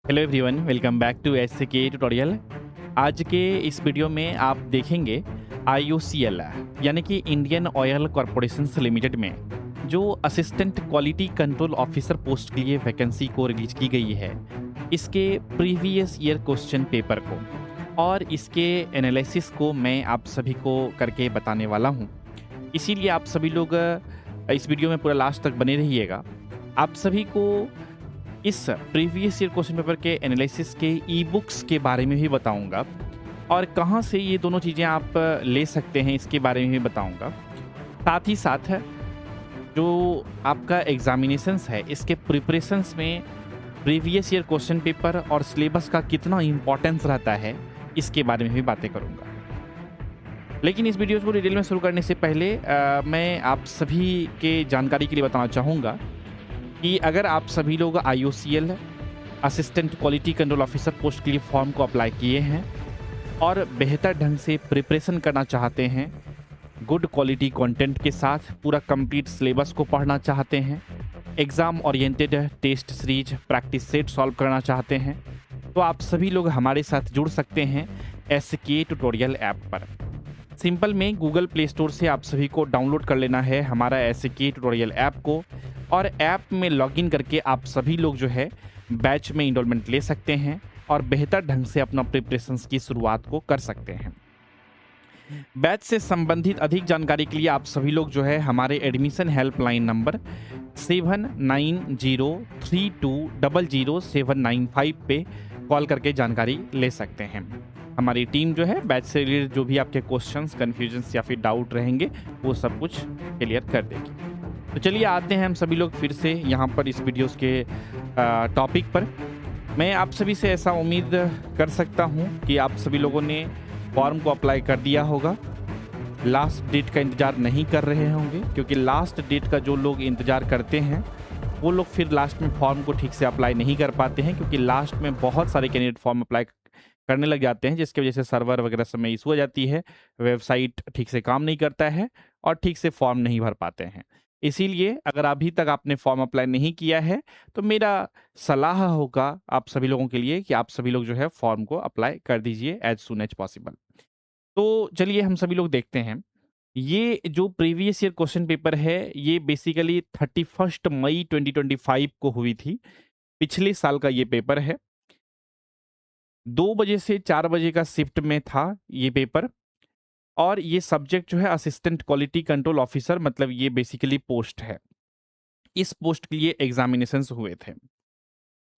Hello everyone, welcome back to SK tutorial. आज के इस वीडियो में आप देखेंगे IOCL यानी कि इंडियन ऑयल कॉरपोरेशन लिमिटेड में जो assistant quality control officer post के लिए वैकेंसी को रिलीज की गई है, इसके प्रीवियस ईयर क्वेश्चन पेपर को और इसके एनालिसिस को मैं आप सभी को करके बताने वाला हूँ। इसीलिए आप सभी लोग इस वीडियो में पूरा लास्ट तक बने रहिएगा। आप सभी को इस प्रीवियस ईयर क्वेश्चन पेपर के एनालिसिस के ई बुक्स के बारे में भी बताऊंगा और कहाँ से ये दोनों चीज़ें आप ले सकते हैं इसके बारे में भी बताऊंगा। साथ ही साथ जो आपका एग्जामिनेशंस है, इसके प्रिपरेशंस में प्रीवियस ईयर क्वेश्चन पेपर और सिलेबस का कितना इम्पोर्टेंस रहता है, इसके बारे में भी बातें करूंगा। लेकिन इस वीडियो को डिटेल में शुरू करने से पहले मैं आप सभी के जानकारी के लिए बताना चाहूँगा कि अगर आप सभी लोग IOCL assistant quality control officer post के लिए फॉर्म को अप्लाई किए हैं और बेहतर ढंग से प्रिपरेशन करना चाहते हैं, गुड क्वालिटी कंटेंट के साथ पूरा कंप्लीट सिलेबस को पढ़ना चाहते हैं, exam oriented test series practice set solve करना चाहते हैं, तो आप सभी लोग हमारे साथ जुड़ सकते हैं SK ट्यूटोरियल ऐप पर। सिंपल में गूगल प्ले स्टोर से आप सभी को डाउनलोड कर लेना है हमारा SK ट्यूटोरियल ऐप को और ऐप में लॉगिन करके आप सभी लोग जो है बैच में इनरोलमेंट ले सकते हैं और बेहतर ढंग से अपना प्रिपरेशंस की शुरुआत को कर सकते हैं। बैच से संबंधित अधिक जानकारी के लिए आप सभी लोग जो है हमारे एडमिशन हेल्पलाइन नंबर 7903200795 पे कॉल करके जानकारी ले सकते हैं। हमारी टीम जो है बैच से रिलेटेड जो भी आपके क्वेश्चंस, कन्फ्यूजन्स या फिर डाउट रहेंगे वो सब कुछ क्लियर कर देगी। तो चलिए आते हैं हम सभी लोग फिर से यहाँ पर इस वीडियोस के टॉपिक पर। मैं आप सभी से ऐसा उम्मीद कर सकता हूँ कि आप सभी लोगों ने फॉर्म को अप्लाई कर दिया होगा, लास्ट डेट का इंतज़ार नहीं कर रहे होंगे, क्योंकि लास्ट डेट का जो लोग इंतज़ार करते हैं वो लोग फिर लास्ट में फॉर्म को ठीक से अप्लाई नहीं कर पाते हैं, क्योंकि लास्ट में बहुत सारे कैंडिडेट फॉर्म अप्लाई करने लग जाते हैं, जिसकी वजह से सर्वर वगैरह सब में इशू हो जाती है, वेबसाइट ठीक से काम नहीं करता है और ठीक से फॉर्म नहीं भर पाते हैं। इसीलिए अगर अभी तक आपने फॉर्म अप्लाई नहीं किया है तो मेरा सलाह होगा आप सभी लोगों के लिए कि आप सभी लोग जो है फॉर्म को अप्लाई कर दीजिए एज सून एज पॉसिबल। तो चलिए हम सभी लोग देखते हैं। ये जो प्रीवियस ईयर क्वेश्चन पेपर है ये बेसिकली 31 मई 2025 को हुई थी। पिछले साल का ये पेपर है। 2 बजे से 4 बजे का शिफ्ट में था ये पेपर और ये सब्जेक्ट जो है असिस्टेंट क्वालिटी कंट्रोल ऑफिसर, मतलब ये बेसिकली पोस्ट है। इस पोस्ट के लिए एग्जामिनेशंस हुए थे।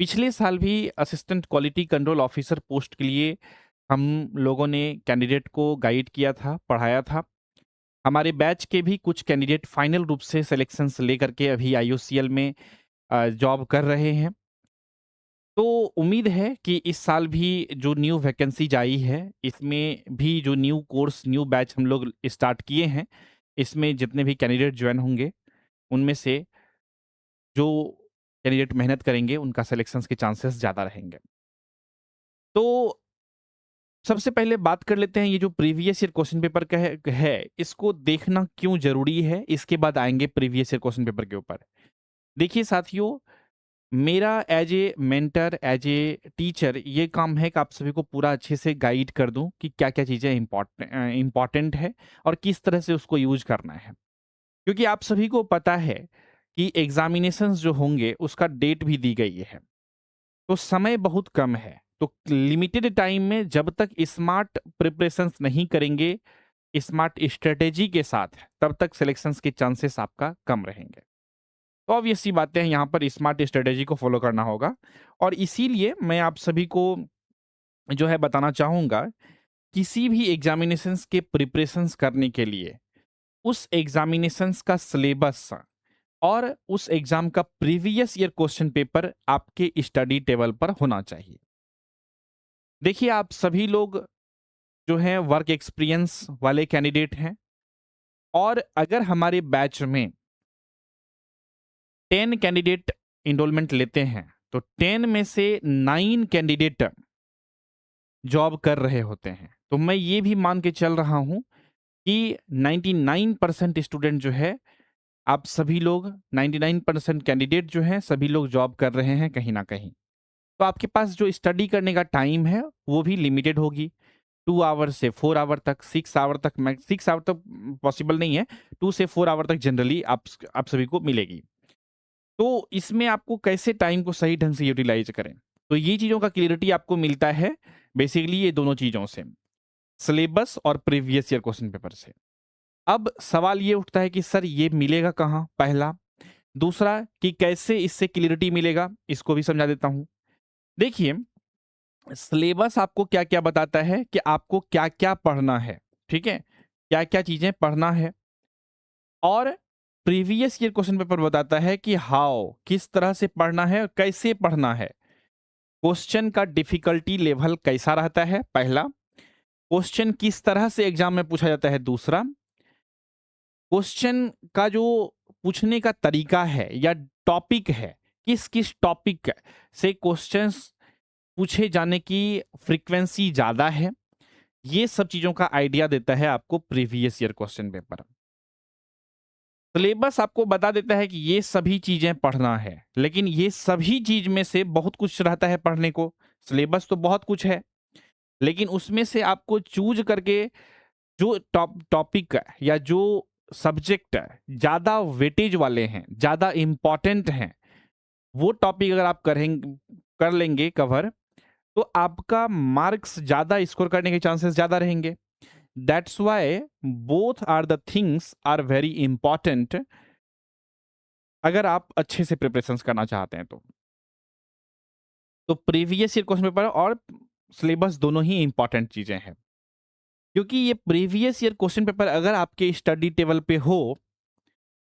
पिछले साल भी assistant quality control officer post के लिए हम लोगों ने कैंडिडेट को गाइड किया था, पढ़ाया था। हमारे बैच के भी कुछ कैंडिडेट फाइनल रूप से सिलेक्शंस लेकर के अभी IOCL में जॉब कर रहे हैं। तो उम्मीद है कि इस साल भी जो न्यू वैकेंसी आई है, इसमें भी जो न्यू कोर्स, न्यू बैच हम लोग स्टार्ट किए हैं, इसमें जितने भी कैंडिडेट ज्वाइन होंगे उनमें से जो कैंडिडेट मेहनत करेंगे उनका सिलेक्शंस के चांसेस ज़्यादा रहेंगे। तो सबसे पहले बात कर लेते हैं ये जो प्रीवियस ईयर क्वेश्चन पेपर का है इसको देखना क्यों ज़रूरी है, इसके बाद आएंगे प्रीवियस ईयर क्वेश्चन पेपर के ऊपर। देखिए साथियों, मेरा as a mentor, as a teacher ये काम है कि आप सभी को पूरा अच्छे से गाइड कर दूं कि क्या क्या चीज़ें इम्पॉर्टेंट है और किस तरह से उसको यूज करना है। क्योंकि आप सभी को पता है कि एग्जामिनेशंस जो होंगे उसका डेट भी दी गई है, तो समय बहुत कम है। तो लिमिटेड टाइम में जब तक स्मार्ट प्रिपरेशंस नहीं करेंगे, स्मार्ट स्ट्रेटेजी के साथ, तब तक सिलेक्शंस के चांसेस आपका कम रहेंगे। तो ऑब्वियस सी बातें हैं, यहाँ पर स्मार्ट स्ट्रेटेजी को फॉलो करना होगा और इसीलिए मैं आप सभी को जो है बताना चाहूँगा, किसी भी एग्जामिनेशंस के प्रिपरेशंस करने के लिए उस एग्जामिनेशंस का सिलेबस और उस एग्जाम का प्रीवियस ईयर क्वेश्चन पेपर आपके स्टडी टेबल पर होना चाहिए। देखिए आप सभी लोग जो हैं वर्क एक्सपीरियंस वाले कैंडिडेट हैं और अगर हमारे बैच में 10 कैंडिडेट इनरोलमेंट लेते हैं तो 10 में से 9 कैंडिडेट जॉब कर रहे होते हैं। तो मैं ये भी मान के चल रहा हूं कि 99% स्टूडेंट जो है, आप सभी लोग 99% कैंडिडेट जो हैं सभी लोग जॉब कर रहे हैं कहीं ना कहीं। तो आपके पास जो स्टडी करने का टाइम है वो भी लिमिटेड होगी। 2 आवर से 4 आवर तक, 6 आवर तक, मैं 6 आवर तक पॉसिबल नहीं है, 2 से 4 आवर तक जनरली आप सभी को मिलेगी। तो इसमें आपको कैसे टाइम को सही ढंग से यूटिलाइज़ करें, तो ये चीज़ों का क्लैरिटी आपको मिलता है बेसिकली ये दोनों चीज़ों से, सिलेबस और प्रीवियस ईयर क्वेश्चन पेपर से। अब सवाल ये उठता है कि सर ये मिलेगा कहाँ? पहला। दूसरा कि कैसे इससे क्लैरिटी मिलेगा, इसको भी समझा देता हूँ। देखिए, सिलेबस आपको क्या-क्या बताता है कि आपको क्या-क्या पढ़ना है, ठीक है? क्या-क्या चीज़ें पढ़ना है, और प्रीवियस ईयर क्वेश्चन पेपर बताता है कि हाउ, किस तरह से पढ़ना है और कैसे पढ़ना है। क्वेश्चन का डिफिकल्टी लेवल कैसा रहता है, पहला। क्वेश्चन किस तरह से एग्जाम में पूछा जाता है, दूसरा। क्वेश्चन का जो पूछने का तरीका है या टॉपिक है, किस किस टॉपिक से क्वेश्चंस पूछे जाने की फ्रीक्वेंसी ज़्यादा है, ये सब चीज़ों का आइडिया देता है आपको previous year question paper. Syllabus आपको बता देता है कि ये सभी चीज़ें पढ़ना है, लेकिन ये सभी चीज़ में से बहुत कुछ रहता है पढ़ने को। सिलेबस तो बहुत कुछ है, लेकिन उसमें से आपको चूज़ करके जो टॉपिक या जो सब्जेक्ट ज़्यादा वेटेज वाले हैं, ज़्यादा इम्पोर्टेंट हैं, वो टॉपिक अगर आप कर लेंगे कवर, तो आपका मार्क्स ज़्यादा स्कोर करने के चांसेस ज़्यादा रहेंगे। That's why both are the things are very important अगर आप अच्छे से प्रिपरेशंस करना चाहते हैं तो प्रीवियस ईयर क्वेश्चन पेपर और सिलेबस दोनों ही इंपॉर्टेंट चीज़ें हैं, क्योंकि ये प्रीवियस ईयर क्वेश्चन पेपर अगर आपके स्टडी टेबल पे हो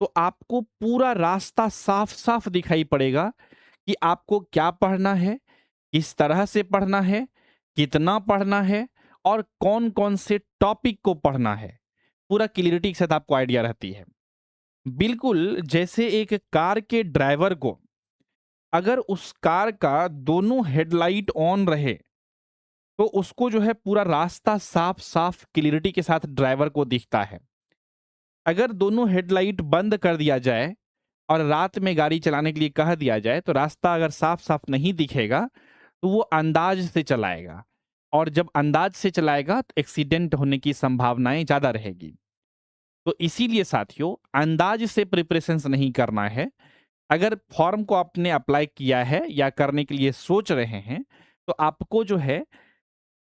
तो आपको पूरा रास्ता साफ साफ दिखाई पड़ेगा कि आपको क्या पढ़ना है, किस तरह से पढ़ना है, कितना पढ़ना है और कौन कौन से टॉपिक को पढ़ना है। पूरा क्लियरिटी के साथ आपको आइडिया रहती है। बिल्कुल जैसे एक कार के ड्राइवर को अगर उस कार का दोनों हेडलाइट ऑन रहे तो उसको जो है पूरा रास्ता साफ साफ क्लियरिटी के साथ ड्राइवर को दिखता है। अगर दोनों हेडलाइट बंद कर दिया जाए और रात में गाड़ी चलाने के लिए कह दिया जाए तो रास्ता अगर साफ साफ नहीं दिखेगा तो वो अंदाज से चलाएगा, और जब अंदाज से चलाएगा तो एक्सीडेंट होने की संभावनाएं ज्यादा रहेगी। तो इसीलिए साथियों, अंदाज से प्रिपरेशंस नहीं करना है। अगर फॉर्म को आपने अप्लाई किया है या करने के लिए सोच रहे हैं तो आपको जो है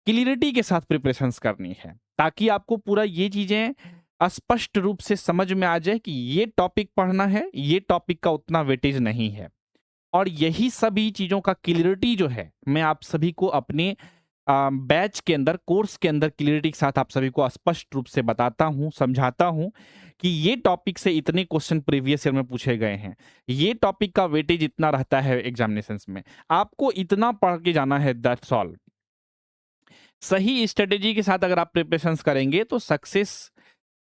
क्लियरिटी के साथ प्रिपरेशंस करनी है, ताकि आपको पूरा ये चीजें स्पष्ट रूप से समझ में आ जाए कि ये टॉपिक पढ़ना है, ये टॉपिक का उतना वेटेज नहीं है। और यही सभी चीजों का क्लियरिटी जो है मैं आप सभी को अपने बैच के अंदर, कोर्स के अंदर क्लियरिटी के साथ आप सभी को स्पष्ट रूप से बताता हूं, समझाता हूं कि ये टॉपिक से इतने क्वेश्चन प्रीवियस ईयर में पूछे गए हैं, ये टॉपिक का वेटेज इतना रहता है एग्जामिनेशंस में, आपको इतना पढ़ के जाना है, दैट्स ऑल। सही स्ट्रेटेजी के साथ अगर आप प्रिपरेशंस करेंगे तो सक्सेस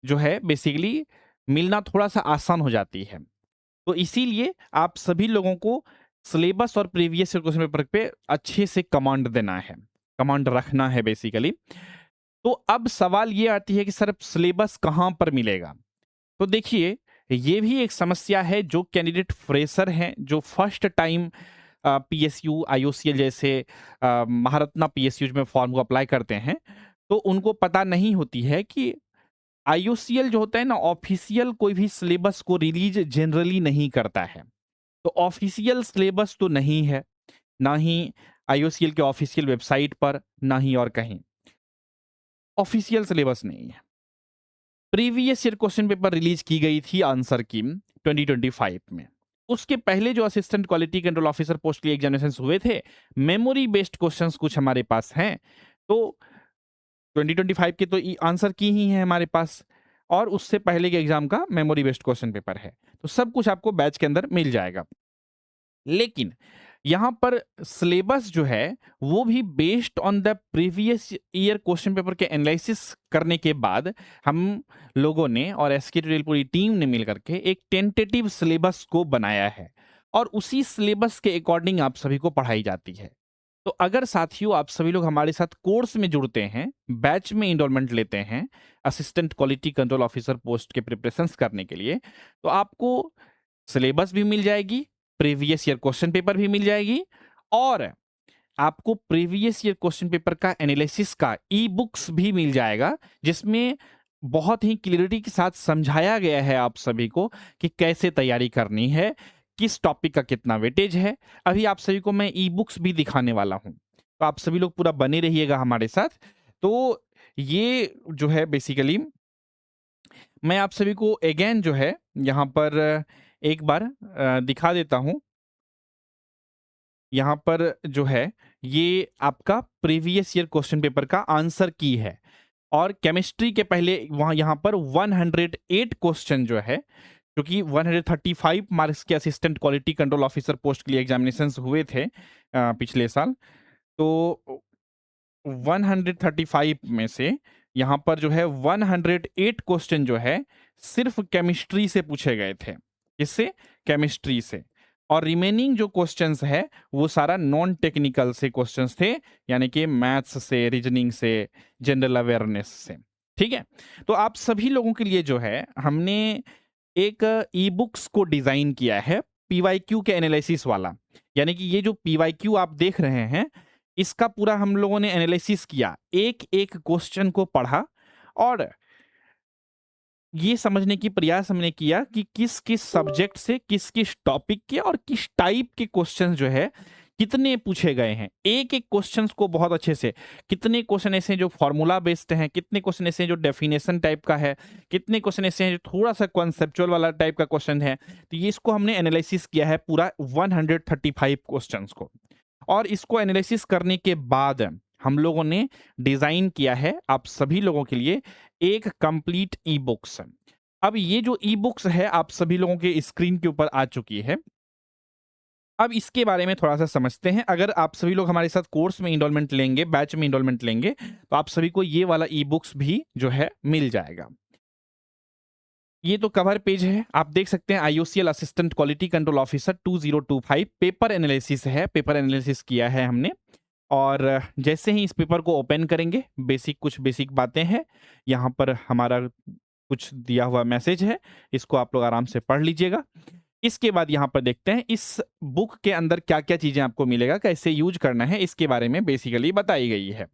जो है बेसिकली मिलना थोड़ा सा आसान हो जाती है। तो इसीलिए आप सभी लोगों को सिलेबस और प्रीवियस ईयर क्वेश्चन पेपर पे अच्छे से कमांड देना है, कमांड रखना है बेसिकली। तो अब सवाल ये आती है कि सर सिलेबस कहाँ पर मिलेगा? तो देखिए, ये भी एक समस्या है जो कैंडिडेट फ्रेशर हैं, जो फर्स्ट टाइम पीएसयू, आईओसीएल जैसे महारत्ना पीएसयू में फॉर्म को अप्लाई करते हैं, तो उनको पता नहीं होती है कि आईओसीएल जो होता है ना, ऑफिशियल कोई भी सिलेबस को रिलीज जनरली नहीं करता है। तो ऑफिशियल सिलेबस तो नहीं है, ना ही आईओसीएल के ऑफिशियल वेबसाइट पर, ना ही और कहीं ऑफिशियल सिलेबस नहीं है। Previous year question paper release की गई थी आंसर की 2025 में। उसके पहले जो assistant quality control officer post के एग्जामिनेशन हुए थे, मेमोरी बेस्ड क्वेश्चंस कुछ हमारे पास हैं, तो 2025 के तो आंसर की ही है हमारे पास, और उससे पहले के एग्जाम का मेमोरी बेस्ड क्वेश्चन पेपर है। तो सब कुछ आपको बैच के अंदर मिल जाएगा। लेकिन यहां पर सिलेबस जो है वो भी based on the previous year question paper के एनालिसिस करने के बाद हम लोगों ने और एसके ट्यूटोरियल पूरी टीम ने मिलकर के एक टेंटेटिव सिलेबस को बनाया है, और उसी सिलेबस के अकॉर्डिंग आप सभी को पढ़ाई जाती है। तो अगर साथियों आप सभी लोग हमारे साथ कोर्स में जुड़ते हैं, बैच में इनरोलमेंट लेते हैं assistant quality control officer post के प्रिपरेशंस करने के लिए, तो आपको सिलेबस भी मिल जाएगी, प्रीवियस ईयर क्वेश्चन पेपर भी मिल जाएगी, और आपको प्रीवियस ईयर क्वेश्चन पेपर का एनालिसिस का ई बुक्स भी मिल जाएगा, जिसमें बहुत ही क्लियरिटी के साथ समझाया गया है आप सभी को कि कैसे तैयारी करनी है, किस टॉपिक का कितना वेटेज है। अभी आप सभी को मैं ई बुक्स भी दिखाने वाला हूं, तो आप सभी लोग पूरा बने रहिएगा हमारे साथ। तो ये जो है बेसिकली मैं आप सभी को अगेन जो है यहाँ पर एक बार दिखा देता हूँ। यहाँ पर जो है ये आपका प्रीवियस ईयर क्वेश्चन पेपर का आंसर की है, और केमिस्ट्री के पहले वहां यहाँ पर 108 क्वेश्चन जो है, क्योंकि 135 मार्क्स के assistant quality control officer post के लिए एग्जामिनेशन हुए थे पिछले साल। तो 135 में से यहाँ पर जो है 108 क्वेश्चन जो है सिर्फ केमिस्ट्री से पूछे गए थे। इससे केमिस्ट्री से, और रिमेनिंग जो क्वेश्चंस है वो सारा नॉन टेक्निकल से क्वेश्चंस थे, यानी कि मैथ्स से, रीजनिंग से, जनरल अवेयरनेस से। ठीक है, तो आप सभी लोगों के लिए जो है हमने एक ई बुक्स को डिजाइन किया है पीवाईक्यू के एनालिसिस वाला। यानी कि ये जो पीवाईक्यू आप देख रहे हैं, इसका पूरा हम लोगों ने एनालिसिस किया, एक एक क्वेश्चन को पढ़ा और ये समझने की प्रयास हमने किया कि किस किस सब्जेक्ट से, किस किस टॉपिक के और किस टाइप के क्वेश्चन जो है कितने पूछे गए हैं। एक एक क्वेश्चंस को बहुत अच्छे से, कितने क्वेश्चन ऐसे हैं जो फॉर्मूला बेस्ड हैं, कितने क्वेश्चन ऐसे हैं जो डेफिनेशन टाइप का है, कितने क्वेश्चन ऐसे हैं जो थोड़ा सा कॉन्सेप्चुअल वाला टाइप का क्वेश्चन है। तो ये इसको हमने एनालिसिस किया है पूरा 135 क्वेश्चंस को, और इसको एनालिसिस करने के बाद हम लोगों ने डिजाइन किया है आप सभी लोगों के लिए एक कंप्लीट ई बुक्स। अब ये जो ई बुक्स है आप सभी लोगों के स्क्रीन के ऊपर आ चुकी है। अब इसके बारे में थोड़ा सा समझते हैं। अगर आप सभी लोग हमारे साथ कोर्स में इनरोलमेंट लेंगे, बैच में इनरोलमेंट लेंगे, तो आप सभी को ये वाला ई बुक्स भी जो है मिल जाएगा। ये तो कवर पेज है, आप देख सकते हैं IOCL assistant quality control officer 2025 paper analysis है, पेपर एनालिसिस किया है हमने। और जैसे ही इस पेपर को ओपन करेंगे, कुछ बेसिक बातें हैं यहाँ पर, हमारा कुछ दिया हुआ मैसेज है, इसको आप लोग आराम से पढ़ लीजिएगा। इसके बाद यहाँ पर देखते हैं इस बुक के अंदर क्या क्या चीजें आपको मिलेगा, कैसे यूज करना है, इसके बारे में बेसिकली बताई गई है।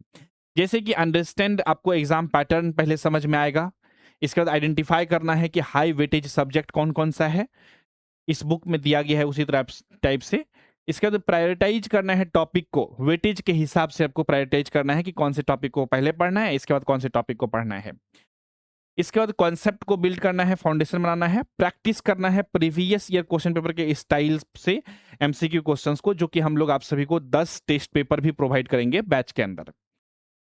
जैसे कि अंडरस्टैंड, आपको एग्जाम पैटर्न पहले समझ में आएगा। इसके बाद आइडेंटिफाई करना है कि हाई वेटेज सब्जेक्ट कौन कौन सा है, इस बुक में दिया गया है उसी तरह टाइप से। इसके बाद प्रायोरिटाइज करना है टॉपिक को, वेटेज के हिसाब से आपको प्रायोरिटाइज करना है कि कौन से टॉपिक को पहले पढ़ना है, इसके बाद कौन से टॉपिक को पढ़ना है। इसके बाद कॉन्सेप्ट को बिल्ड करना है, फाउंडेशन बनाना है, प्रैक्टिस करना है प्रीवियस ईयर क्वेश्चन पेपर के स्टाइल से एमसीक्यू क्वेश्चंस को, जो कि हम लोग आप सभी को 10 टेस्ट पेपर भी प्रोवाइड करेंगे बैच के अंदर।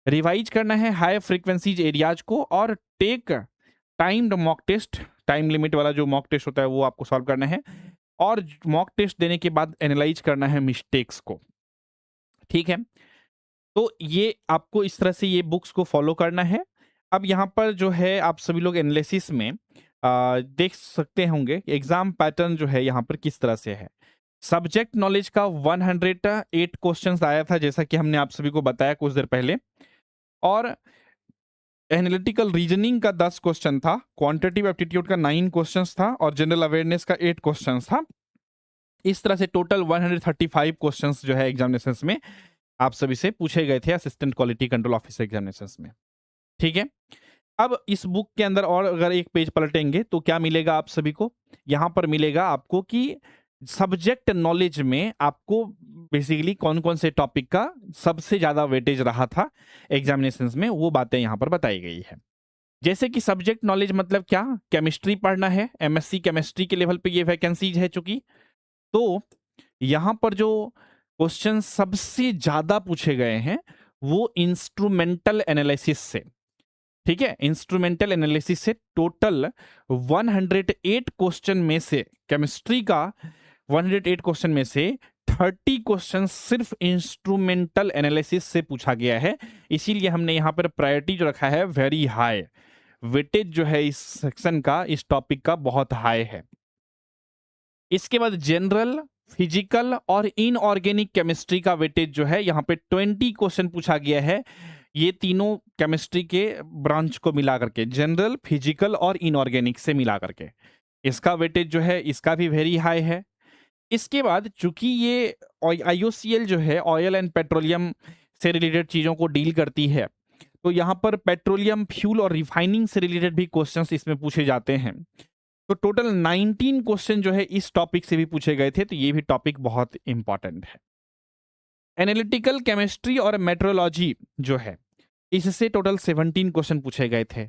रिवाइज करना है हाई फ्रीक्वेंसीज एरियाज को, और take timed mock test, time limit वाला जो मॉक टेस्ट होता है वो आपको सॉल्व करना है, और मॉक टेस्ट देने के बाद एनालाइज करना है मिस्टेक्स को। ठीक है, तो ये आपको इस तरह से ये बुक्स को फॉलो करना है। अब यहाँ पर जो है आप सभी लोग एनालिसिस में देख सकते होंगे एग्जाम पैटर्न जो है यहाँ पर किस तरह से है। सब्जेक्ट नॉलेज का 108 क्वेश्चंस आया था, जैसा कि हमने आप सभी को बताया कुछ देर पहले, और एनालिटिकल रीजनिंग का 10 क्वेश्चन था, क्वांटिटेटिव एप्टीट्यूड का 9 क्वेश्चंस था, और जनरल अवेयरनेस का 8 क्वेश्चंस था। इस तरह से टोटल 135 क्वेश्चंस जो है एग्जामिनेशंस में आप सभी से पूछे गए थे assistant quality control officer examinations में। ठीक है, अब इस बुक के अंदर और अगर एक पेज पलटेंगे तो क्या मिलेगा आप सभी को, यहाँ पर मिलेगा आपको कि सब्जेक्ट नॉलेज में आपको बेसिकली कौन कौन से टॉपिक का सबसे ज्यादा वेटेज रहा था एग्जामिनेशंस में, वो बातें यहाँ पर बताई गई है। जैसे कि सब्जेक्ट नॉलेज मतलब क्या, केमिस्ट्री पढ़ना है, MSc केमिस्ट्री के लेवल पे ये वैकेंसीज है चूंकि, तो यहाँ पर जो क्वेश्चन सबसे ज्यादा पूछे गए हैं वो इंस्ट्रूमेंटल एनालिसिस से। ठीक है, इंस्ट्रूमेंटल एनालिसिस से टोटल 108 क्वेश्चन में से, केमिस्ट्री का 108 क्वेश्चन में से 30 क्वेश्चन सिर्फ इंस्ट्रूमेंटल एनालिसिस से पूछा गया है। इसीलिए हमने यहाँ पर प्रायोरिटी जो रखा है वेरी हाई, वेटेज जो है इस सेक्शन का, इस टॉपिक का बहुत हाई है। इसके बाद जनरल, फिजिकल और इनऑर्गेनिक केमिस्ट्री का वेटेज जो है यहाँ पे 20 क्वेश्चन पूछा गया है। ये तीनों केमिस्ट्री के ब्रांच को मिला करके, जनरल, फिजिकल और इनऑर्गेनिक से मिला करके इसका वेटेज जो है इसका भी वेरी हाई है। इसके बाद चूंकि ये IOCL जो है ऑयल एंड पेट्रोलियम से रिलेटेड चीज़ों को डील करती है, तो यहाँ पर पेट्रोलियम फ्यूल और रिफाइनिंग से रिलेटेड भी क्वेश्चंस इसमें पूछे जाते हैं। तो टोटल 19 क्वेश्चन जो है इस टॉपिक से भी पूछे गए थे, तो ये भी टॉपिक बहुत इंपॉर्टेंट है। एनालिटिकल केमिस्ट्री और मेट्रोलॉजी जो है, इससे टोटल 17 क्वेश्चन पूछे गए थे।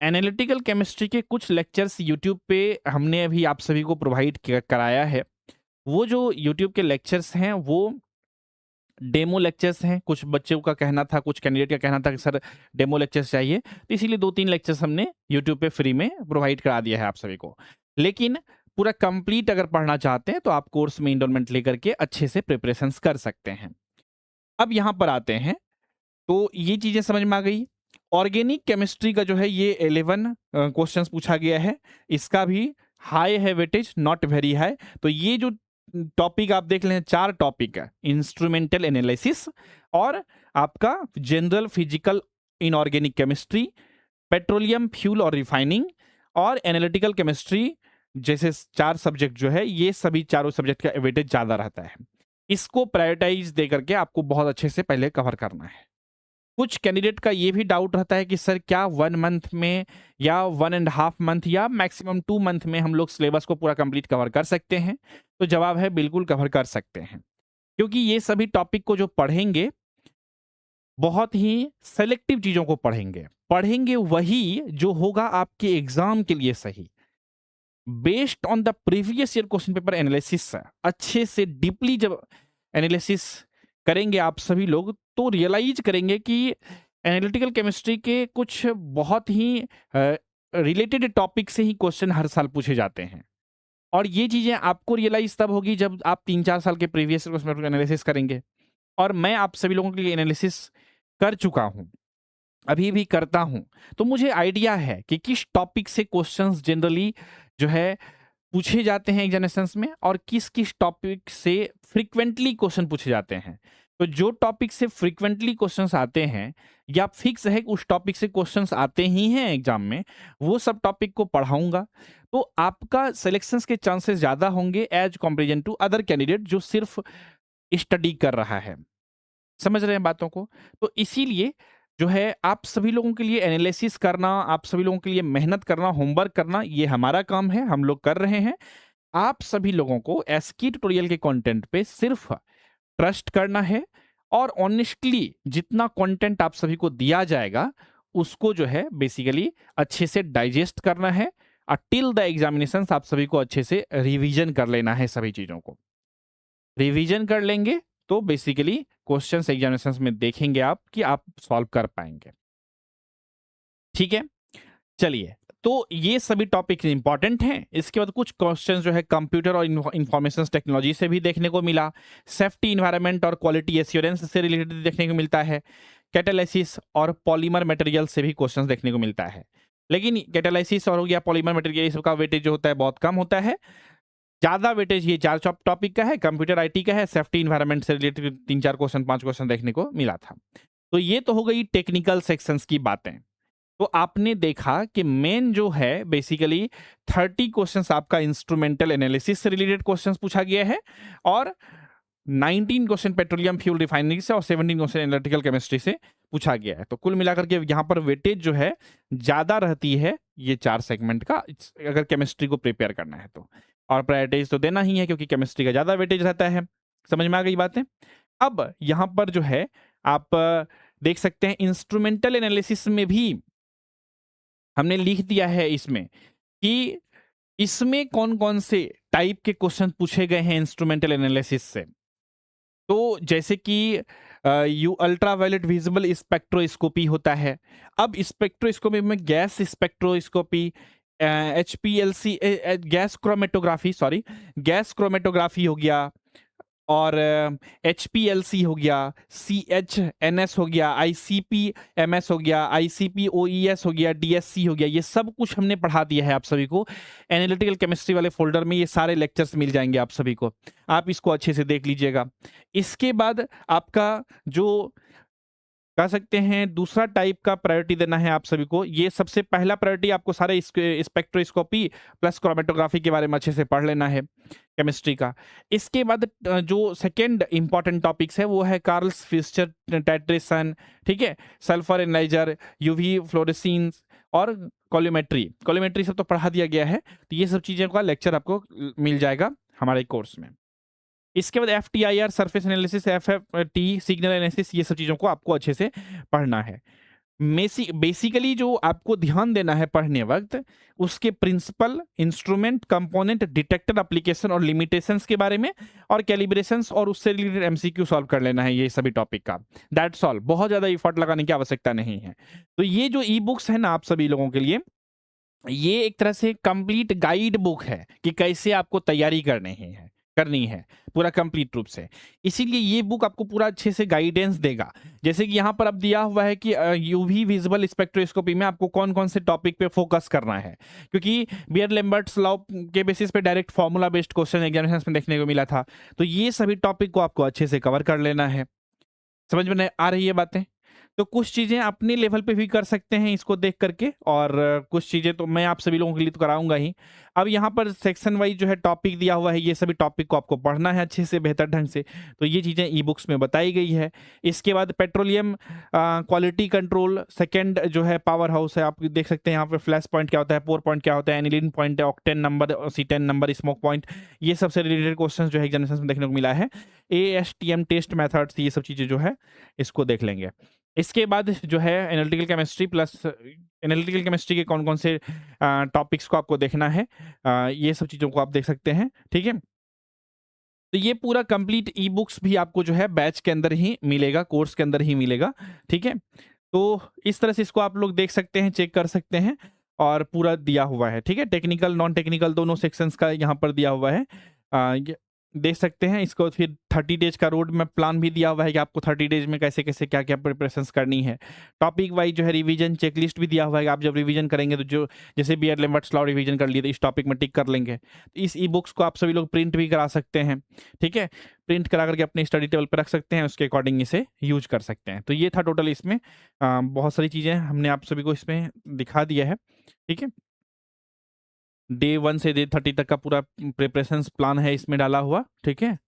एनालिटिकल केमिस्ट्री के कुछ लेक्चर्स यूट्यूब पे हमने अभी आप सभी को प्रोवाइड कराया है। वो जो यूट्यूब के लेक्चर्स हैं वो डेमो लेक्चर्स हैं। कुछ बच्चों का कहना था, कुछ कैंडिडेट का कहना था कि सर डेमो लेक्चर्स चाहिए, तो इसीलिए 2-3 लेक्चर्स हमने यूट्यूब पे फ्री में प्रोवाइड करा दिया है आप सभी को। लेकिन पूरा कंप्लीट अगर पढ़ना चाहते हैं तो आप कोर्स में इनरोलमेंट लेकर के अच्छे से प्रिपरेशंस कर सकते हैं। अब यहाँ पर आते हैं, तो ये चीजें समझ में आ गई। ऑर्गेनिक केमिस्ट्री का जो है ये 11 क्वेश्चंस पूछा गया है। इसका भी हाई है वेटेज, नॉट वेरी हाई। तो ये जो टॉपिक आप देख लें, 4 टॉपिक है, इंस्ट्रूमेंटल एनालिसिस और आपका general physical inorganic chemistry, petroleum fuel और रिफाइनिंग और एनालिटिकल केमिस्ट्री, जैसे 4 सब्जेक्ट जो है, ये सभी चारों सब्जेक्ट का वेटेज ज्यादा रहता है। इसको प्रायोरिटाइज दे करके आपको बहुत अच्छे से पहले कवर करना है। कुछ कैंडिडेट का ये भी डाउट रहता है कि सर क्या 1 मंथ में या 1.5 मंथ या मैक्सिमम 2 मंथ में हम लोग सिलेबस को पूरा कंप्लीट कवर कर सकते हैं? तो जवाब है बिल्कुल कवर कर सकते हैं, क्योंकि ये सभी टॉपिक को जो पढ़ेंगे बहुत ही सेलेक्टिव चीजों को पढ़ेंगे वही जो होगा आपके एग्जाम के लिए सही, based on the previous year question paper analysis. अच्छे से डीपली जब एनालिसिस करेंगे आप सभी लोग, तो रियलाइज करेंगे कि एनालिटिकल केमिस्ट्री के कुछ बहुत ही रिलेटेड टॉपिक से ही क्वेश्चन हर साल पूछे जाते हैं। और ये चीजें आपको रियलाइज तब होगी जब आप 3-4 साल के प्रीवियस क्वेश्चन पेपर एनालिसिस करेंगे। और मैं आप सभी लोगों के लिए एनालिसिस कर चुका हूं, अभी भी करता हूं, तो मुझे आइडिया है कि किस टॉपिक से क्वेश्चंस जनरली जो है पूछे जाते हैं एग्जामिनेशंस में और किस किस टॉपिक से फ्रीक्वेंटली क्वेश्चन पूछे जाते हैं। तो जो टॉपिक से फ्रीक्वेंटली क्वेश्चंस आते हैं या फिक्स है कि उस टॉपिक से क्वेश्चंस आते ही हैं एग्जाम में, वो सब टॉपिक को पढ़ाऊंगा, तो आपका सिलेक्शंस के चांसेस ज्यादा होंगे as comparison to other candidate जो सिर्फ स्टडी कर रहा है। समझ रहे हैं बातों को? तो इसीलिए जो है आप सभी लोगों के लिए एनालिसिस करना, आप सभी लोगों के लिए मेहनत करना, होमवर्क करना, ये हमारा काम है, हम लोग कर रहे हैं। आप सभी लोगों को एसकी ट्यूटोरियल के कंटेंट पे सिर्फ ट्रस्ट करना है और ऑनेस्टली जितना कंटेंट आप सभी को दिया जाएगा उसको जो है बेसिकली अच्छे से डाइजेस्ट करना है। टिल द एग्जामिनेशन आप सभी को अच्छे से रिवीजन कर लेना है। सभी चीजों को रिवीजन कर लेंगे तो बेसिकली क्वेश्चंस एग्जामिनेशंस में देखेंगे आप कि आप सॉल्व कर पाएंगे। ठीक है, चलिए, तो ये सभी टॉपिक इंपॉर्टेंट हैं। इसके बाद कुछ क्वेश्चन जो है कंप्यूटर और इंफॉर्मेशन टेक्नोलॉजी से भी देखने को मिला, सेफ्टी इन्वायरमेंट और क्वालिटी एश्योरेंस से रिलेटेड देखने को मिलता है, कैटालिसिस और पॉलीमर मटेरियल से भी क्वेश्चन देखने को मिलता है। लेकिन कैटालिसिस और हो गया पॉलीमर मटेरियल, इसका वेटेज जो होता है बहुत कम होता है। ज्यादा वेटेज ये 4 टॉपिक का है, कंप्यूटर आईटी का है, सेफ्टी इन्वायरमेंट से रिलेटेड 3-4 क्वेश्चन 5 क्वेश्चन देखने को मिला था। तो ये तो हो गई टेक्निकल सेक्शंस की बातें। तो आपने देखा कि मेन जो है बेसिकली 30 क्वेश्चंस आपका इंस्ट्रूमेंटल एनालिसिस से रिलेटेड क्वेश्चंस पूछा गया है और 19 क्वेश्चन पेट्रोलियम फ्यूल रिफाइनरी से और 17 क्वेश्चन एनालिटिकल केमिस्ट्री से पूछा गया है। तो कुल मिलाकर के यहाँ पर वेटेज जो है ज्यादा रहती है ये 4 सेगमेंट का, अगर केमिस्ट्री को प्रिपेयर करना है तो। और प्रायोरिटीज तो देना ही है क्योंकि केमिस्ट्री का ज्यादा वेटेज रहता है। समझ में आ गई बातें? अब यहाँ पर जो है आप देख सकते हैं इंस्ट्रूमेंटल एनालिसिस में भी हमने लिख दिया है इसमें कि इसमें कौन कौन से टाइप के क्वेश्चन पूछे गए हैं इंस्ट्रूमेंटल एनालिसिस से। तो जैसे कि यू अल्ट्रावायलेट विजिबल स्पेक्ट्रोस्कोपी होता है। अब स्पेक्ट्रोस्कोपी में gas spectroscopy, HPLC gas chromatography हो गया, और HPLC हो गया, CHNS हो गया, ICP-MS हो गया, ICP-OES हो गया, DSC हो गया। ये सब कुछ हमने पढ़ा दिया है आप सभी को। एनालिटिकल केमिस्ट्री वाले फोल्डर में ये सारे लेक्चर्स मिल जाएंगे आप सभी को, आप इसको अच्छे से देख लीजिएगा। इसके बाद आपका जो कह सकते हैं दूसरा टाइप का प्रायोरिटी देना है आप सभी को। ये सबसे पहला प्रायोरिटी आपको सारे स्पेक्ट्रोस्कोपी प्लस क्रोमेटोग्राफी के बारे में अच्छे से पढ़ लेना है केमिस्ट्री का। इसके बाद जो सेकंड इंपॉर्टेंट टॉपिक्स है वो है कार्ल्स फिशर टाइट्रेशन, ठीक है, सल्फर एनालाइजर, यूवी फ्लोरेसेंस और कॉल्यूमेट्री। कॉल्यूमेट्री सब तो पढ़ा दिया गया है, तो ये सब चीज़ों का लेक्चर आपको मिल जाएगा हमारे कोर्स में। इसके बाद FTIR surface analysis, FFT signal analysis, ये सब चीज़ों को आपको अच्छे से पढ़ना है। बेसिकली जो आपको ध्यान देना है पढ़ने वक्त, उसके principle, instrument, component, detector, application और लिमिटेशंस के बारे में, और कैलिब्रेशंस और उससे रिलेटेड MCQ सॉल्व कर लेना है ये सभी टॉपिक का। That's all. बहुत ज़्यादा एफर्ट लगाने की आवश्यकता नहीं है। तो ये जो ई बुक्स है ना आप सभी लोगों के लिए, ये एक तरह से कंप्लीट गाइड बुक है कि कैसे आपको तैयारी करनी है पूरा कंप्लीट रूप से। इसीलिए ये बुक आपको पूरा अच्छे से गाइडेंस देगा। जैसे कि यहाँ पर अब दिया हुआ है कि यूवी विजिबल स्पेक्ट्रोस्कोपी में आपको कौन कौन से टॉपिक पे फोकस करना है, क्योंकि बियर लैम्बर्ट्स लॉ के बेसिस पे direct formula based question examination में देखने को मिला था। तो ये सभी टॉपिक को आपको अच्छे से कवर कर लेना है। समझ में आ रही है बातें? तो कुछ चीज़ें अपने लेवल पे भी कर सकते हैं इसको देख करके, और कुछ चीज़ें तो मैं आप सभी लोगों के लिए तो कराऊंगा ही। अब यहाँ पर सेक्शन वाइज जो है टॉपिक दिया हुआ है, ये सभी टॉपिक को आपको पढ़ना है अच्छे से बेहतर ढंग से। तो ये चीज़ें ई बुक्स में बताई गई है। इसके बाद पेट्रोलियम क्वालिटी कंट्रोल सेकेंड जो है पावर हाउस है, आप देख सकते हैं यहाँ पे फ्लैश पॉइंट क्या होता है, पोर पॉइंट क्या होता है, एनिलीन पॉइंट है, octane number, C10 number, smoke point, ये सबसे रिलेटेड क्वेश्चन जो है एग्जामिनेशन में देखने को मिला है। ASTM टेस्ट मेथड्स, ये सब चीज़ें जो है इसको देख लेंगे। इसके बाद जो है analytical chemistry plus analytical chemistry के कौन कौन से टॉपिक्स को आपको देखना है, ये सब चीज़ों को आप देख सकते हैं, ठीक है। तो ये पूरा कंप्लीट ई बुक्स भी आपको जो है बैच के अंदर ही मिलेगा, कोर्स के अंदर ही मिलेगा, ठीक है। तो इस तरह से इसको आप लोग देख सकते हैं, चेक कर सकते हैं, और पूरा दिया हुआ है, ठीक है। टेक्निकल नॉन टेक्निकल दोनों सेक्शंस का यहाँ पर दिया हुआ है, ये देख सकते हैं इसको। फिर 30 डेज का रोड मैप प्लान भी दिया हुआ है कि आपको 30 डेज में कैसे कैसे क्या क्या प्रिपरेशंस करनी है। टॉपिक वाइज जो है रिवीजन चेकलिस्ट भी दिया हुआ है कि आप जब रिवीजन करेंगे तो जो जैसे बियर लैम्बर्ट्स लॉ रिवीजन कर लिए तो इस टॉपिक में टिक कर लेंगे। इस ई बुक्स को आप सभी लोग प्रिंट भी करा सकते हैं, ठीक है। प्रिंट करा करके अपने स्टडी टेबल पर रख सकते हैं, उसके अकॉर्डिंग इसे यूज कर सकते हैं। तो ये था टोटल इसमें बहुत सारी चीज़ें हमने आप सभी को इसमें दिखा दिया है, ठीक है। डे 1 से डे 30 तक का पूरा प्रिपरेशन प्लान है इसमें डाला हुआ, ठीक है।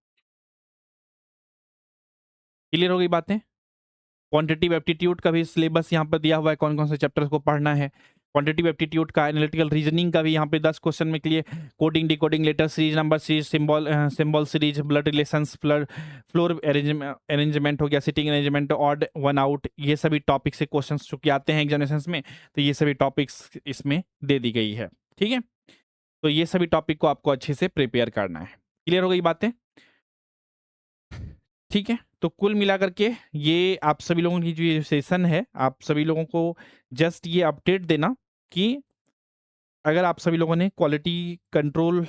क्लियर हो गई बातें? क्वांटिटेटिव एप्टीट्यूड का भी सिलेबस यहाँ पर दिया हुआ है, कौन कौन से चैप्टर्स को पढ़ना है। क्वांटिटेटिव एप्टीट्यूड का, एनालिटिकल रीजनिंग का भी यहाँ पे 10 क्वेश्चन में clear, coding decoding, letter series, number series, symbol series, blood relations, floor arrangement हो गया, sitting arrangement, odd one out, ये सभी टॉपिक से क्वेश्चन चूंकि आते हैं एग्जामिनेशन में, तो ये सभी टॉपिक्स इसमें दे दी गई है, ठीक है। तो ये सभी टॉपिक को आपको अच्छे से प्रिपेयर करना है। क्लियर हो गई बातें? ठीक है। तो कुल मिलाकर के ये आप सभी लोगों की जो ये सेशन है, आप सभी लोगों को जस्ट ये अपडेट देना कि अगर आप सभी लोगों ने quality control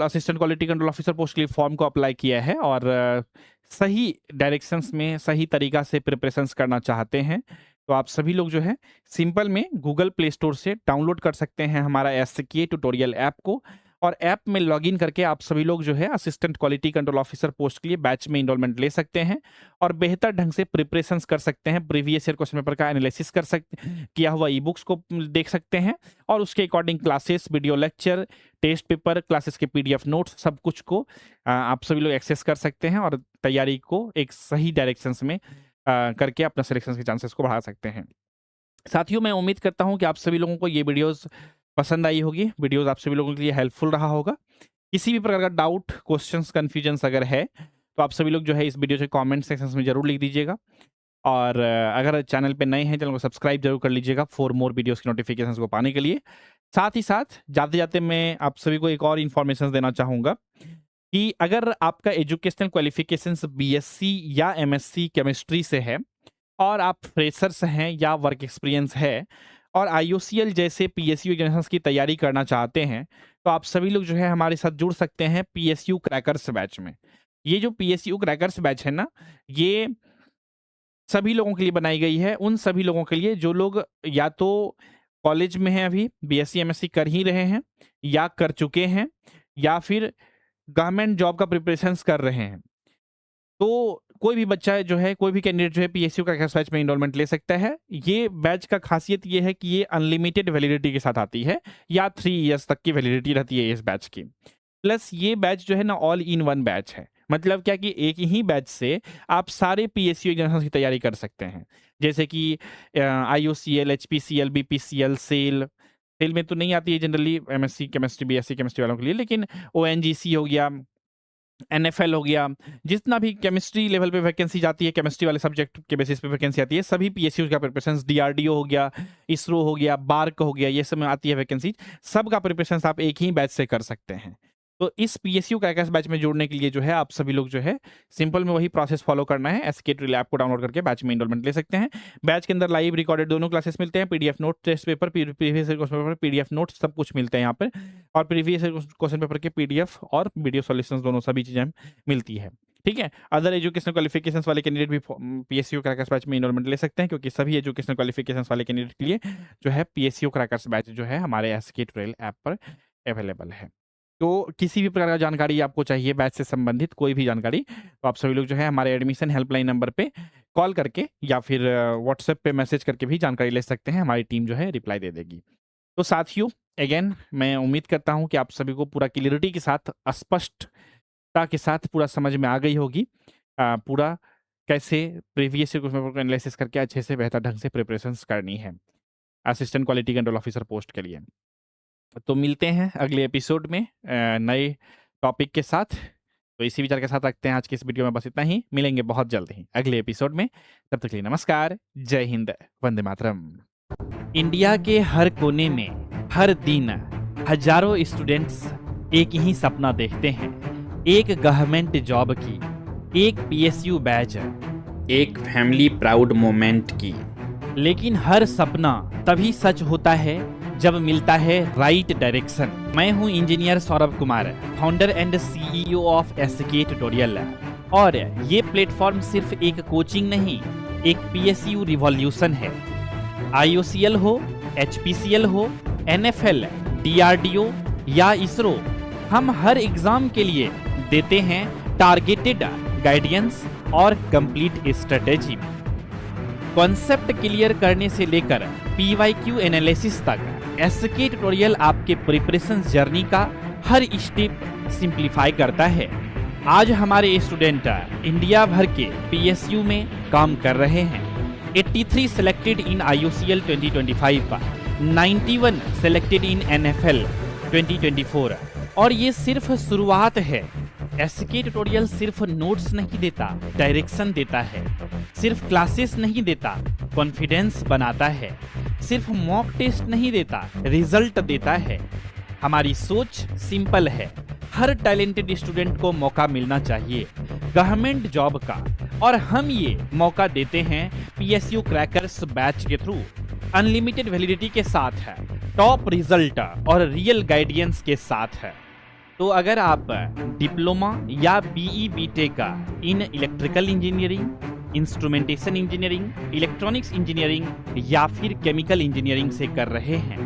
assistant quality control officer post के लिए फॉर्म को अप्लाई किया है और सही डायरेक्शंस में सही तरीका से प्रिपरेशंस करना चाहते हैं, तो आप सभी लोग जो है सिंपल में गूगल प्ले स्टोर से डाउनलोड कर सकते हैं हमारा SK ट्यूटोरियल ऐप को, और ऐप में लॉगिन करके आप सभी लोग जो है assistant quality control officer post के लिए बैच में इनरोलमेंट ले सकते हैं और बेहतर ढंग से प्रिपरेशंस कर सकते हैं। प्रीवियस ईयर क्वेश्चन पेपर का एनालिसिस कर सकते, किया हुआ ई बुक्स को देख सकते हैं, और उसके according classes, video lecture, test paper, classes के PDF नोट्स, सब कुछ को आप सभी लोग एक्सेस कर सकते हैं और तैयारी को एक सही डायरेक्शंस में करके अपना सिलेक्शन के चांसेस को बढ़ा सकते हैं। साथियों, मैं उम्मीद करता हूं कि आप सभी लोगों को ये वीडियोस पसंद आई होगी, वीडियोस आप सभी लोगों के लिए हेल्पफुल रहा होगा। किसी भी प्रकार का डाउट, क्वेश्चंस, कन्फ्यूजन्स अगर है तो आप सभी लोग जो है इस वीडियो से कमेंट सेक्शन में जरूर लिख दीजिएगा, और अगर चैनल पे नए हैं चैनल को सब्सक्राइब जरूर कर लीजिएगा फॉर मोर वीडियोस की नोटिफिकेशंस को पाने के लिए। साथ ही साथ जाते जाते मैं आप सभी को एक और इन्फॉर्मेशन देना चाहूँगा कि अगर आपका एजुकेशनल क्वालिफिकेशंस BSc या MSc केमिस्ट्री से है और आप फ्रेशर्स हैं या वर्क एक्सपीरियंस है और IOCL जैसे PSU एग्जामिनेशंस की तैयारी करना चाहते हैं, तो आप सभी लोग जो है हमारे साथ जुड़ सकते हैं PSU क्रैकर्स बैच में। ये जो PSU क्रैकर्स बैच है ना, ये सभी लोगों के लिए बनाई गई है, उन सभी लोगों के लिए जो लोग या तो कॉलेज में हैं, अभी BSc MSc कर ही रहे हैं या कर चुके हैं, या फिर गवर्नमेंट जॉब का प्रिपरेशंस कर रहे हैं। तो कोई भी बच्चा जो है, कोई भी कैंडिडेट जो है पीएसयू क्रैकर्स बैच में इनरोलमेंट ले सकता है। ये बैच का खासियत ये है कि ये अनलिमिटेड वैलिडिटी के साथ आती है, या 3 ईयर्स तक की वैलिडिटी रहती है इस बैच की। प्लस ये बैच जो है ना ऑल इन वन बैच है। मतलब क्या कि एक ही बैच से आप सारे पीएसयू एग्जाम्स की तैयारी कर सकते हैं, जैसे कि IOCL, HPCL, BPCL, सेल में तो नहीं आती है generally MSc chemistry, BSc chemistry वालों के लिए, लेकिन ONGC हो गया, NFL हो गया, जितना भी केमिस्ट्री लेवल पे वैकेंसी जाती है, केमिस्ट्री वाले सब्जेक्ट के बेसिस पे वैकेंसी आती है, सभी पीएसयू का प्रिपरेशन, DRDO हो गया, इसरो हो गया, बार्क हो गया, ये सब में आती है वैकेंसी, सब का प्रिपरेशन आप एक ही बैच से कर सकते हैं। तो इस पीएसयू क्रैकर्स बैच में जोड़ने के लिए जो है आप सभी लोग जो है सिंपल में वही प्रोसेस फॉलो करना है। SK ट्रिल ऐप को डाउनलोड करके बैच में इनरोलमेंट ले सकते हैं। बैच के अंदर लाइव रिकॉर्डेड दोनों क्लासेस मिलते हैं, PDF note, test paper, previous question paper, PDF note, सब कुछ मिलते हैं यहाँ पर, और प्रीवियस क्वेश्चन पेपर के PDF और वीडियो सॉल्यूशंस दोनों सभी चीजें मिलती है। ठीक है, अदर एजुकेशनल क्वालिफिकेशंस वाले कैंडिडेट भी पीएसयू क्रैकर्स बैच में इनरोलमेंट ले सकते हैं, क्योंकि सभी एजुकेशनल क्वालिफिकेशंस वाले कैंडिडेट के लिए जो है पीएसयू क्रैकर्स बैच जो है हमारे SK ट्रिल ऐप पर अवेलेबल है। तो किसी भी प्रकार का जानकारी आपको चाहिए बैच से संबंधित, कोई भी जानकारी, तो आप सभी लोग जो है हमारे एडमिशन हेल्पलाइन नंबर पे कॉल करके या फिर व्हाट्सएप पे मैसेज करके भी जानकारी ले सकते हैं। हमारी टीम जो है रिप्लाई दे देगी। तो साथियों, अगेन मैं उम्मीद करता हूँ कि आप सभी को पूरा क्लियरिटी के साथ, स्पष्टता के साथ पूरा समझ में आ गई होगी पूरा कैसे प्रीवियस क्वेश्चन पेपर को एनालिसिस करके अच्छे से बेहतर ढंग से प्रिपरेशंस करनी है assistant quality control officer post के लिए। तो मिलते हैं अगले एपिसोड में नए टॉपिक के साथ। तो इसी विचार के साथ रखते हैं आज की इस वीडियो में बस इतना ही। मिलेंगे बहुत जल्द ही अगले एपिसोड में, तब तक के लिए नमस्कार, जय हिंद, वंदे मातरम। इंडिया के हर कोने में हर दिन हजारों स्टूडेंट्स एक ही सपना देखते हैं, एक गवर्नमेंट जॉब की, एक पीएसयू बैच, एक फैमिली प्राउड मोमेंट की। लेकिन हर सपना तभी सच होता है जब मिलता है राइट डायरेक्शन। मैं हूं engineer Saurabh Kumar, founder and CEO of SK tutorial, और ये प्लेटफॉर्म सिर्फ एक कोचिंग नहीं, एक पीएसयू रिवॉल्यूशन है। IOCL हो, HPCL हो, NFL, DRDO या इसरो, हम हर एग्जाम के लिए देते हैं टारगेटेड गाइडेंस और कंप्लीट स्ट्रेटेजी। कॉन्सेप्ट क्लियर करने से लेकर PYQ एनालिसिस तक SK ट्यूटोरियल आपके प्रिपरेशन जर्नी का हर स्टेप सिंप्लीफाई करता है। आज हमारे स्टूडेंट इंडिया भर के PSU में काम कर रहे हैं। 83 selected in IOCL 2025, 91 selected in NFL 2024, और ये सिर्फ शुरुआत है। SK ट्यूटोरियल सिर्फ नोट्स नहीं देता, डायरेक्शन देता है। सिर्फ क्लासेस नहीं देता, कॉन्फिडेंस बनाता है। सिर्फ मॉक टेस्ट नहीं देता, रिजल्ट देता है। हमारी सोच सिंपल है, हर टैलेंटेड स्टूडेंट को मौका मिलना चाहिए गवर्नमेंट जॉब का, और हम ये मौका देते हैं पीएसयू क्रैकर्स बैच के थ्रू, अनलिमिटेड वैलिडिटी के साथ है, टॉप रिजल्ट और रियल गाइडेंस के साथ है। तो अगर आप डिप्लोमा या BE BTech in electrical engineering, instrumentation engineering, electronics engineering या फिर केमिकल इंजीनियरिंग से कर रहे हैं,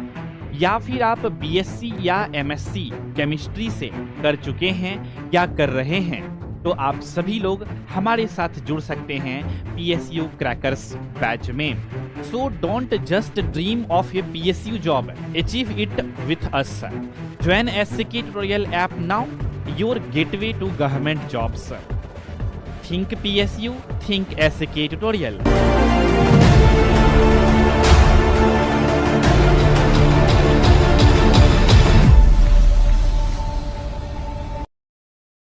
या फिर आप BSc या MSc केमिस्ट्री से कर चुके हैं या कर रहे हैं, तो आप सभी लोग हमारे साथ जुड़ सकते हैं PSU क्रैकर्स बैच में। So don't just dream of A PSU job, achieve it with us. Join SK tutorial app now, your gateway to government jobs. Think PSU, think SK tutorial.